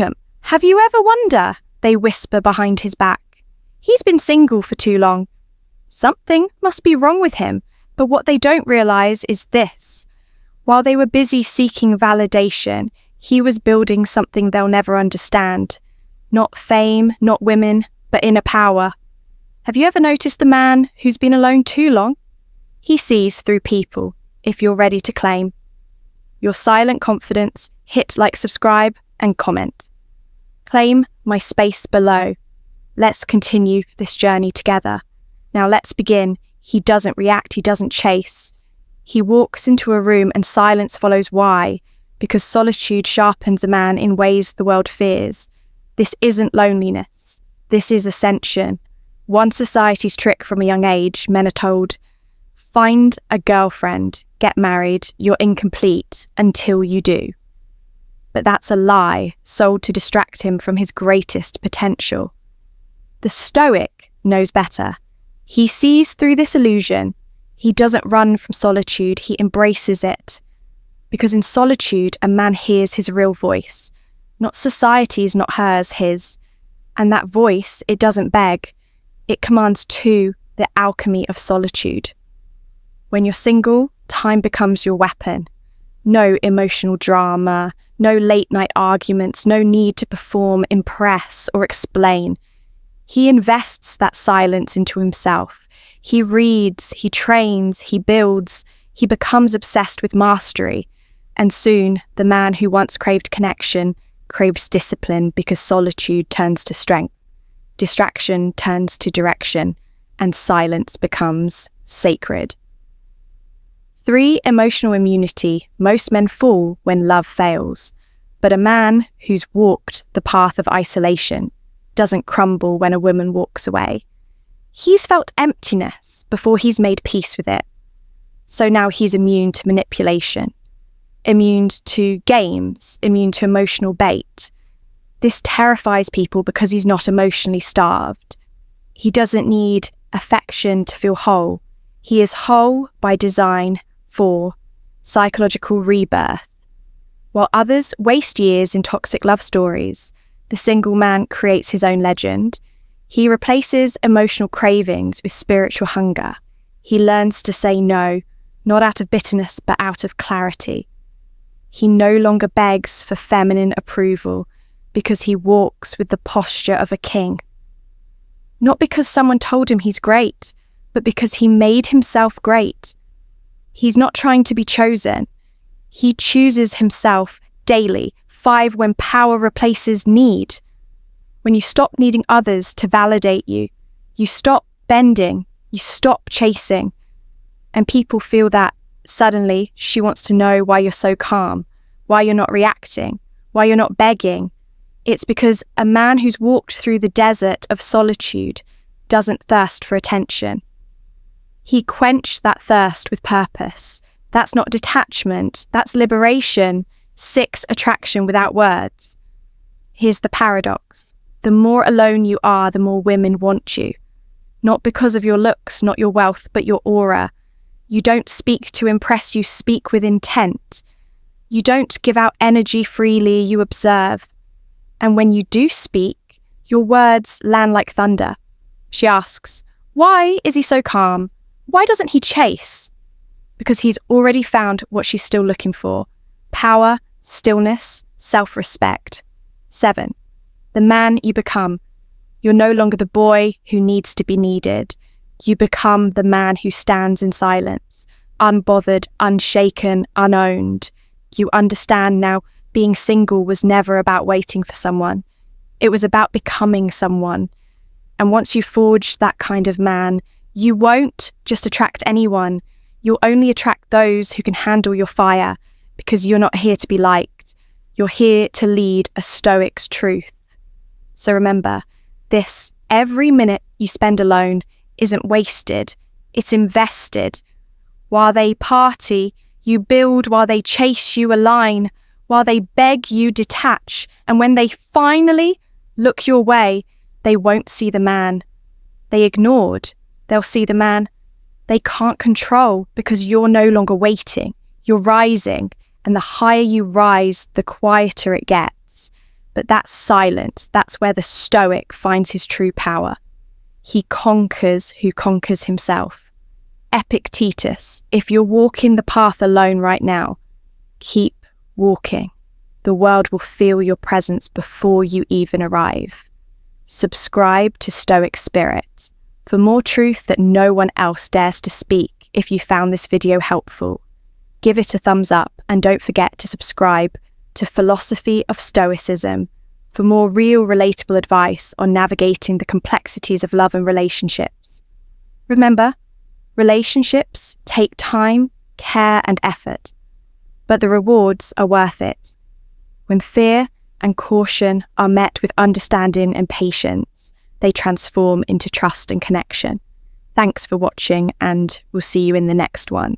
welcome. Have you ever wonder? They whisper behind his back. He's been single for too long. Something must be wrong with him, but what they don't realise is this. While they were busy seeking validation, he was building something they'll never understand. Not fame, not women, but inner power. Have you ever noticed the man who's been alone too long? He sees through people, if you're ready to claim. Your silent confidence, hit like, subscribe, and comment. Claim my space below. Let's continue this journey together. Now let's begin. He doesn't react, he doesn't chase. He walks into a room and silence follows. Why? Because solitude sharpens a man in ways the world fears. This isn't loneliness. This is ascension. One society's trick from a young age, men are told, find a girlfriend, get married, you're incomplete until you do. But that's a lie sold to distract him from his greatest potential. The Stoic knows better. He sees through this illusion. He doesn't run from solitude, he embraces it. Because in solitude, a man hears his real voice. Not society's, not hers, his. And that voice, it doesn't beg. It commands too, the alchemy of solitude. When you're single, time becomes your weapon. No emotional drama, no late-night arguments, no need to perform, impress, or explain. He invests that silence into himself. He reads, he trains, he builds, he becomes obsessed with mastery. And soon, the man who once craved connection craves discipline because solitude turns to strength, distraction turns to direction, and silence becomes sacred. 3, emotional immunity. Most men fall when love fails. But a man who's walked the path of isolation doesn't crumble when a woman walks away. He's felt emptiness before he's made peace with it. So now he's immune to manipulation, immune to games, immune to emotional bait. This terrifies people because he's not emotionally starved. He doesn't need affection to feel whole. He is whole by design for psychological rebirth. While others waste years in toxic love stories, the single man creates his own legend. He replaces emotional cravings with spiritual hunger. He learns to say no, not out of bitterness, but out of clarity. He no longer begs for feminine approval because he walks with the posture of a king. Not because someone told him he's great, but because he made himself great. He's not trying to be chosen. He chooses himself daily, 5 when power replaces need. When you stop needing others to validate you, you stop bending, you stop chasing. And people feel that suddenly she wants to know why you're so calm, why you're not reacting, why you're not begging. It's because a man who's walked through the desert of solitude doesn't thirst for attention. He quenched that thirst with purpose. That's not detachment, that's liberation. 6, attraction without words. Here's the paradox. The more alone you are, the more women want you. Not because of your looks, not your wealth, but your aura. You don't speak to impress, you speak with intent. You don't give out energy freely, you observe. And when you do speak, your words land like thunder. She asks, why is he so calm? Why doesn't he chase? Because he's already found what she's still looking for. Power, stillness, self-respect. 7, the man you become. You're no longer the boy who needs to be needed. You become the man who stands in silence, unbothered, unshaken, unowned. You understand now being single was never about waiting for someone. It was about becoming someone. And once you forge that kind of man, you won't just attract anyone. You'll only attract those who can handle your fire, because you're not here to be liked. You're here to lead a Stoic's truth. So remember, this, every minute you spend alone isn't wasted, it's invested. While they party, you build. While they chase, you align. While they beg, you detach. And when they finally look your way, they won't see the man they ignored. They'll see the man they can't control, because you're no longer waiting. You're rising. And the higher you rise, the quieter it gets. But that silence, that's where the Stoic finds his true power. He conquers who conquers himself. Epictetus, if you're walking the path alone right now, keep walking. The world will feel your presence before you even arrive. Subscribe to Stoic Spirit for more truth that no one else dares to speak. If you found this video helpful, give it a thumbs up and don't forget to subscribe to Philosophy of Stoicism for more real, relatable advice on navigating the complexities of love and relationships. Remember, relationships take time, care, and effort, but the rewards are worth it. When fear and caution are met with understanding and patience, they transform into trust and connection. Thanks for watching, and we'll see you in the next one.